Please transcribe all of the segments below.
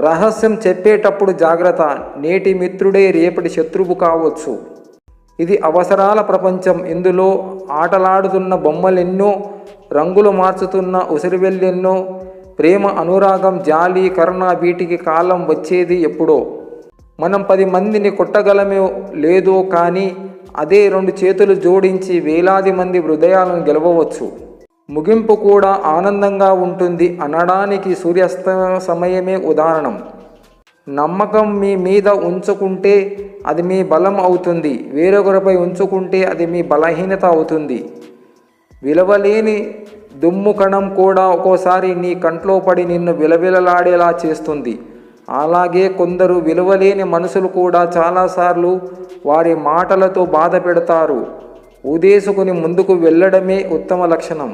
రహస్యం చెప్పేటప్పుడు జాగ్రత్త. నేటి మిత్రుడే రేపటి శత్రువు కావచ్చు. ఇది అవసరాల ప్రపంచం. ఇందులో ఆటలాడుతున్న బొమ్మలెన్నో, రంగులు మార్చుతున్న ఉసిరివెల్లెన్నో. ప్రేమ, అనురాగం, జాలి, కరుణ వీటికి కాలం వచ్చేది ఎప్పుడో. మనం 10 మందిని కొట్టగలమో లేదో కానీ అదే 2 చేతులు జోడించి వేలాది మంది హృదయాలను గెలవవచ్చు. ముగింపు కూడా ఆనందంగా ఉంటుంది అనడానికి సూర్యాస్త సమయమే ఉదాహరణం. నమ్మకం మీ మీద ఉంచుకుంటే అది మీ బలం అవుతుంది. వేరొకరిపై ఉంచుకుంటే అది మీ బలహీనత అవుతుంది. విలువలేని దుమ్ము కణం కూడా ఒక్కోసారి నీ కంట్లో పడి నిన్ను విలవిలలాడేలా చేస్తుంది. అలాగే కొందరు విలువలేని మనుషులు కూడా చాలాసార్లు వారి మాటలతో బాధ పెడతారు. ఉదేసుకుని ముందుకు వెళ్ళడమే ఉత్తమ లక్షణం.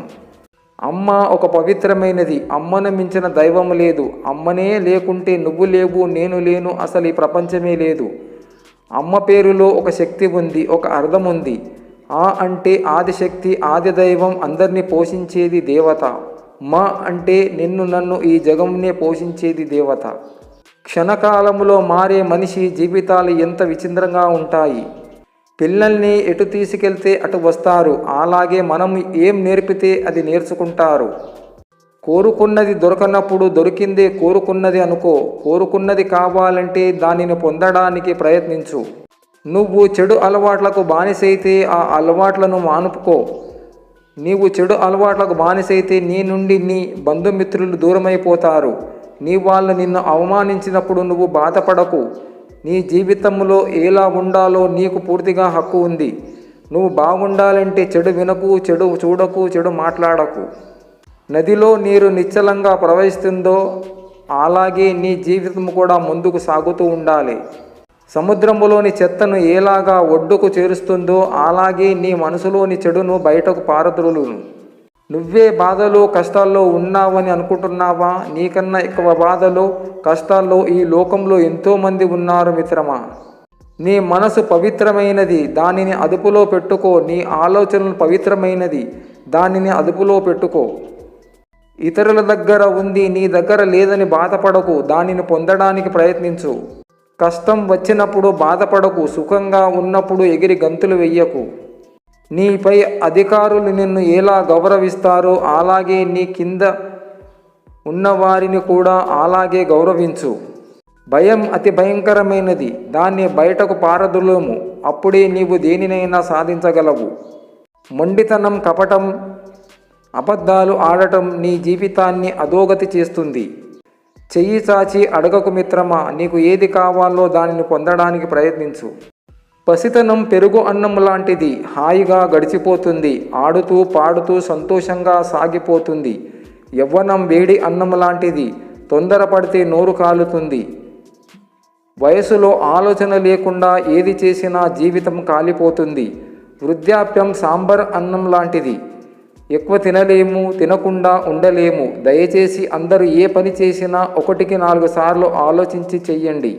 అమ్మ ఒక పవిత్రమైనది. అమ్మను మించిన దైవం లేదు. అమ్మనే లేకుంటే నువ్వు లేవు, నేను లేను, అసలు ఈ ప్రపంచమే లేదు. అమ్మ పేరులో ఒక శక్తి ఉంది, ఒక అర్థం ఉంది. ఆ అంటే ఆదిశక్తి, ఆది దైవం, అందరినీ పోషించేది దేవత. మా అంటే నిన్ను నన్ను ఈ జగంనే పోషించేది దేవత. క్షణకాలంలో మారే మనిషి జీవితాలు ఎంత విచిత్రంగా ఉంటాయి. పిల్లల్ని ఎటు తీసుకెళ్తే అటు వస్తారు. అలాగే మనం ఏం నేర్పితే అది నేర్చుకుంటారు. కోరుకున్నది దొరకనప్పుడు దొరికిందే కోరుకున్నది అనుకో. కోరుకున్నది కావాలంటే దానిని పొందడానికి ప్రయత్నించు. నువ్వు చెడు అలవాట్లకు బానిసైతే ఆ అలవాట్లను మానుకో. నీవు చెడు అలవాట్లకు బానిసైతే నీ నుండి నీ బంధుమిత్రులు దూరమైపోతారు. వాళ్ళు నిన్ను అవమానించినప్పుడు నువ్వు బాధపడకు. నీ జీవితంలో ఎలా ఉండాలో నీకు పూర్తిగా హక్కు ఉంది. నువ్వు బాగుండాలంటే చెడు వినకు, చెడు చూడకు, చెడు మాట్లాడకు. నదిలో నీరు నిశ్చలంగా ప్రవహిస్తుందో అలాగే నీ జీవితం కూడా ముందుకు సాగుతూ ఉండాలి. సముద్రములోని చెత్తను ఎలాగా ఒడ్డుకు చేరుస్తుందో అలాగే నీ మనసులోని చెడును బయటకు పారద్రోలును. నువ్వే బాధలో కష్టాల్లో ఉన్నావని అనుకుంటున్నావా? నీకన్నా ఎక్కువ బాధలో కష్టాల్లో ఈ లోకంలో ఎంతోమంది ఉన్నారు మిత్రమా. నీ మనసు పవిత్రమైనది, దానిని అదుపులో పెట్టుకో. నీ ఆలోచనలు పవిత్రమైనది, దానిని అదుపులో పెట్టుకో. ఇతరుల దగ్గర ఉంది, నీ దగ్గర లేదని బాధపడకు. దానిని పొందడానికి ప్రయత్నించు. కష్టం వచ్చినప్పుడు బాధపడకు. సుఖంగా ఉన్నప్పుడు ఎగిరి గంతులు వెయ్యకు. నీపై అధికారులు నిన్ను ఎలా గౌరవిస్తారో అలాగే నీ కింద ఉన్నవారిని కూడా అలాగే గౌరవించు. భయం అతి భయంకరమైనది, దాన్ని బయటకు పారదులేము. అప్పుడే నీవు దేనినైనా సాధించగలవు. మొండితనం, కపటం, అబద్ధాలు ఆడటం నీ జీవితాన్ని అధోగతి చేస్తుంది. చెయ్యి చాచి అడగకు మిత్రమా. నీకు ఏది కావాలో దానిని పొందడానికి ప్రయత్నించు. పసితనం పెరుగు అన్నం లాంటిది, హాయిగా గడిచిపోతుంది. ఆడుతూ పాడుతూ సంతోషంగా సాగిపోతుంది. యవ్వనం వేడి అన్నం లాంటిది, తొందరపడితే నోరు కాలుతుంది. వయసులో ఆలోచన లేకుండా ఏది చేసినా జీవితం కాలిపోతుంది. వృద్ధాప్యం సాంబార్ అన్నం లాంటిది, ఎక్కువ తినలేము, తినకుండా ఉండలేము. దయచేసి అందరూ ఏ పని చేసినా 1కి 4 సార్లు ఆలోచించి చెయ్యండి.